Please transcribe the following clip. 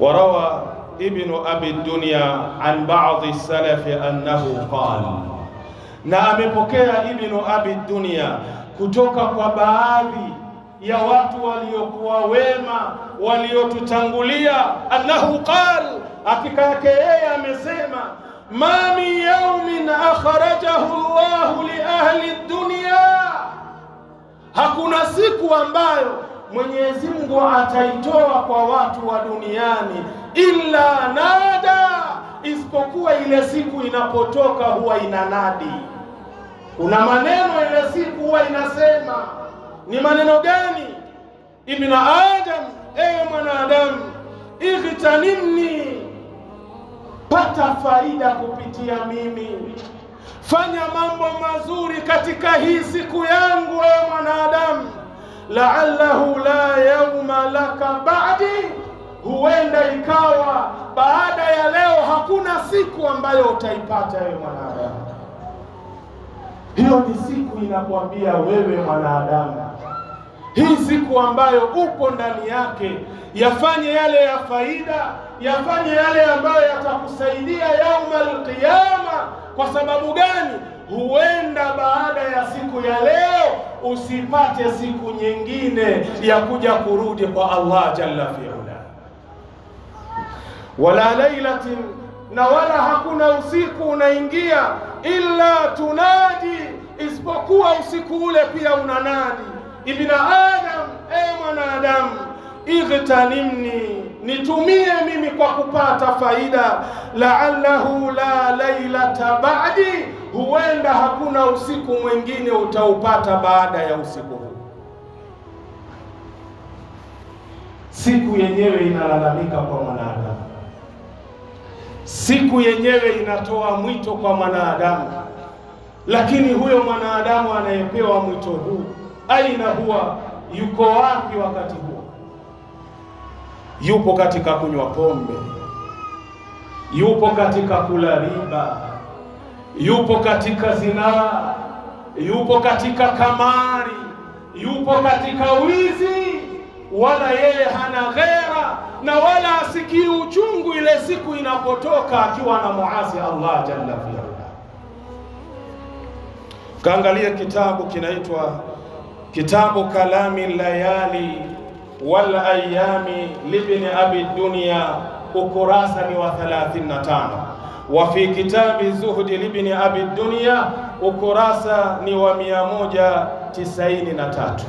وروى ابن أبي الدنيا عن بعض السلف أنه قال، na amepokea Ibn Abi Dunya kutoka kwa baadhi ya watu waliokuwa wema waliotutangulia, annahu qal, hakika yake yeye amesema, ma min yawmin akhrajahu Allahu li ahli dunya, hakuna siku ambayo Mwenyezi Mungu ataitoa kwa watu wa duniani, illa nada, isipokuwa ile siku inapotoka huwa inanadi. Kuna maneno ile siku huwa inasema. Ni maneno gani? Ibn Adam, ewe mwanadamu, ightanimni, pata faida kupitia mimi, fanya mambo mazuri katika hii siku yangu ewe mwanadamu, la'allahu la yawma laka ba'di, huenda ikawa baada ya leo hakuna siku ambayo utaipata ewe mwanadamu. Hiyo ni siku inakwambia wewe mwanadamu, hii siku ambayo upo ndani yake, yafanye yale ya faida, yafanye yale ambayo yatakusaidia yaumal qiyama. Kwa sababu gani? Huenda baada ya siku ya leo usipate siku nyingine ya kuja kurudi kwa Allah jalla fi'ala. Wala lailatin, na wala hakuna usiku unaingia illa tunadi, isipokuwa usiku ule pia unanadi. Ibn Adam, mwanadamu, ightanimni, nitumie mimi kwa kupata faida, la'allahu la lailata ba'di, huenda hakuna usiku mwingine utaupata baada ya usiku huu. Siku yenyewe inalalamika kwa mwanadamu, siku yenyewe inatoa mwito kwa mwanadamu, lakini huyo mwanadamu anayepewa mwito huu, aina huwa, yuko wapi wakati huo? Yupo katika kunywa pombe, yupo katika kula riba, yupo katika zinaa, yupo katika kamari, yupo katika wizi, wala yeye hana ghera na wala asikii uchungu ile siku inapotoka akiwa na muasi Allah jalla fi'ala. Kaangalia kitabu kinaitwa Kitabu Kalami Layali wal Ayami libni Abi Dunya, ukurasa ni wa 35. Wa fi kitabi Zuhdi libni Abi Dunya, ukurasa ni wa 193.